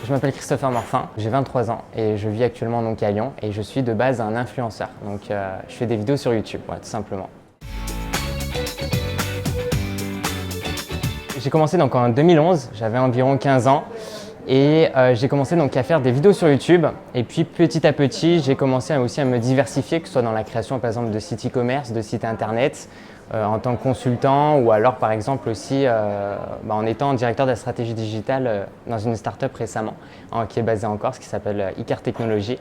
Je m'appelle Christopher Morfin, j'ai 23 ans et je vis actuellement donc à Lyon et je suis de base un influenceur. Donc je fais des vidéos sur YouTube, tout simplement. J'ai commencé donc en 2011, j'avais environ 15 ans et j'ai commencé donc à faire des vidéos sur YouTube et puis petit à petit j'ai commencé aussi à me diversifier, que ce soit dans la création par exemple de sites e-commerce, de sites internet, en tant que consultant ou alors par exemple aussi en étant directeur de la stratégie digitale dans une start-up récemment qui est basée en Corse qui s'appelle Icar Technologies.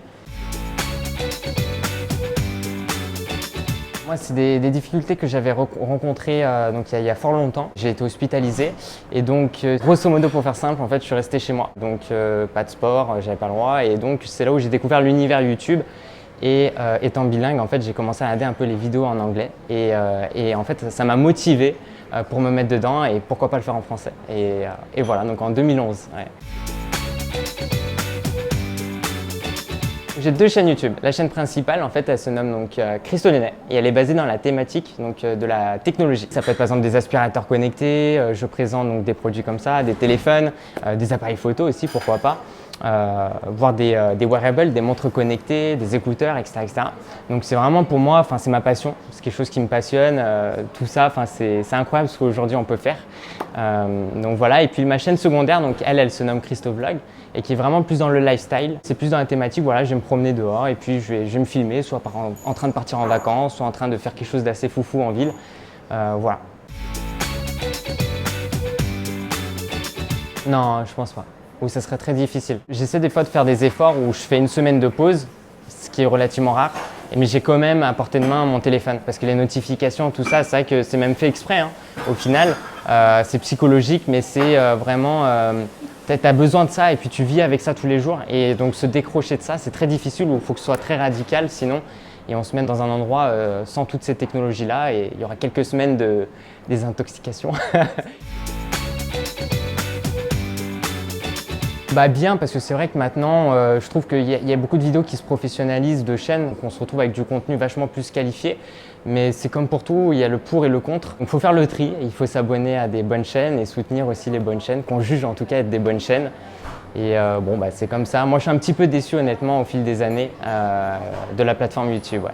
Moi, c'est des difficultés que j'avais rencontrées il y a fort longtemps. J'ai été hospitalisé et donc, grosso modo, pour faire simple, en fait, je suis resté chez moi. Donc, pas de sport, j'avais pas le droit et donc c'est là où j'ai découvert l'univers YouTube. Et étant bilingue, en fait, j'ai commencé à regarder un peu les vidéos en anglais et en fait, ça m'a motivé pour me mettre dedans et pourquoi pas le faire en français. Et voilà, donc en 2011. Ouais. J'ai deux chaînes YouTube. La chaîne principale, en fait, elle se nomme donc Christolinet et elle est basée dans la thématique donc, de la technologie. Ça peut être par exemple des aspirateurs connectés, je présente donc des produits comme ça, des téléphones, des appareils photo aussi, pourquoi pas. Voire des wearables, des montres connectées, des écouteurs, etc. Donc c'est vraiment pour moi, c'est ma passion, c'est quelque chose qui me passionne, tout ça, c'est incroyable ce qu'aujourd'hui on peut faire. Donc voilà, et puis ma chaîne secondaire, donc elle se nomme Christovlog et qui est vraiment plus dans le lifestyle, c'est plus dans la thématique, voilà, je vais me promener dehors et puis je vais me filmer, soit en train de partir en vacances, soit en train de faire quelque chose d'assez foufou en ville, voilà. Non, je pense pas. Ou ça serait très difficile. J'essaie des fois de faire des efforts où je fais une semaine de pause, ce qui est relativement rare, mais j'ai quand même à portée de main mon téléphone parce que les notifications, tout ça, c'est vrai que c'est même fait exprès. Au final, c'est psychologique, mais c'est vraiment… tu as besoin de ça et puis tu vis avec ça tous les jours. Et donc se décrocher de ça, c'est très difficile, il faut que ce soit très radical sinon. Et on se met dans un endroit sans toutes ces technologies-là et il y aura quelques semaines de désintoxication. Bien, parce que c'est vrai que maintenant, je trouve qu'il y a beaucoup de vidéos qui se professionnalisent de chaînes, donc on se retrouve avec du contenu vachement plus qualifié. Mais c'est comme pour tout, il y a le pour et le contre. Il faut faire le tri, il faut s'abonner à des bonnes chaînes et soutenir aussi les bonnes chaînes, qu'on juge en tout cas être des bonnes chaînes. Et c'est comme ça. Moi, je suis un petit peu déçu honnêtement au fil des années de la plateforme YouTube. Ouais.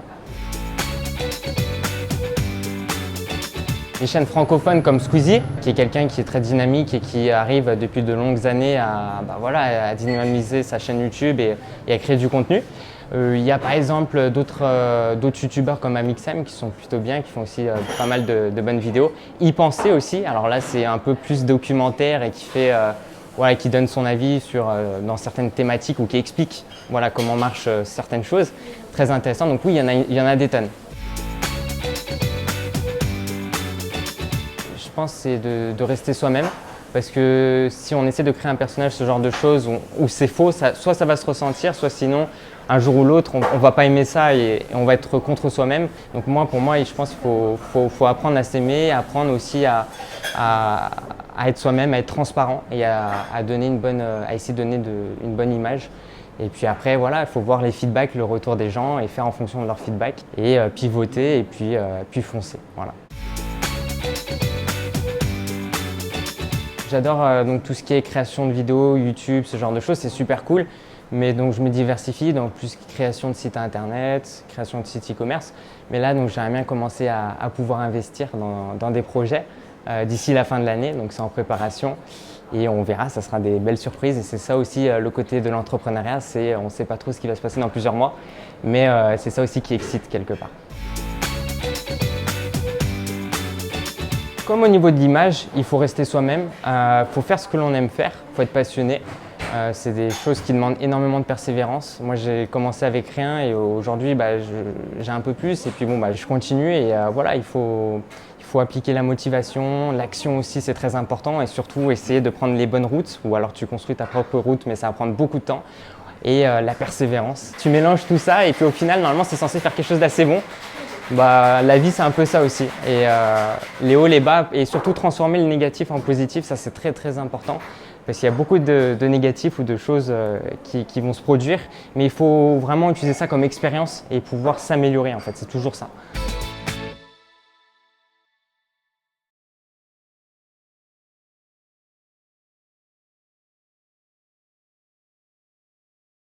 Les chaînes francophones comme Squeezie, qui est quelqu'un qui est très dynamique et qui arrive depuis de longues années à dynamiser sa chaîne YouTube et à créer du contenu. Il y a par exemple d'autres youtubeurs comme Amixem qui sont plutôt bien, qui font aussi pas mal de bonnes vidéos. Y penser aussi, alors là c'est un peu plus documentaire et qui donne son avis dans certaines thématiques ou qui explique comment marchent certaines choses. Très intéressant, donc oui, il y en a des tonnes. Je pense c'est de rester soi-même parce que si on essaie de créer un personnage, ce genre de choses où c'est faux, soit ça va se ressentir, soit sinon un jour ou l'autre on va pas aimer ça et on va être contre soi-même. Donc pour moi je pense qu'il faut apprendre à s'aimer, apprendre aussi à être soi-même, à être transparent et à essayer de donner une bonne image. Et puis après, il faut voir les feedbacks, le retour des gens et faire en fonction de leur feedback et pivoter et puis foncer. Voilà. J'adore donc tout ce qui est création de vidéos, YouTube, ce genre de choses, c'est super cool. Mais donc je me diversifie dans plus création de sites internet, création de sites e-commerce. Mais là, donc j'aimerais bien commencer à pouvoir investir dans des projets d'ici la fin de l'année. Donc c'est en préparation et on verra, ça sera des belles surprises. Et c'est ça aussi le côté de l'entrepreneuriat, on ne sait pas trop ce qui va se passer dans plusieurs mois. Mais c'est ça aussi qui excite quelque part. Comme au niveau de l'image, il faut rester soi-même, faut faire ce que l'on aime faire, il faut être passionné. C'est des choses qui demandent énormément de persévérance. Moi, j'ai commencé avec rien et aujourd'hui, j'ai un peu plus et puis je continue et il faut appliquer la motivation, l'action aussi, c'est très important et surtout essayer de prendre les bonnes routes ou alors tu construis ta propre route mais ça va prendre beaucoup de temps et la persévérance. Tu mélanges tout ça et puis au final, normalement, c'est censé faire quelque chose d'assez bon. La vie, c'est un peu ça aussi. Et les hauts, les bas, et surtout transformer le négatif en positif, ça c'est très très important. Parce qu'il y a beaucoup de négatifs ou de choses qui vont se produire. Mais il faut vraiment utiliser ça comme expérience et pouvoir s'améliorer en fait, c'est toujours ça.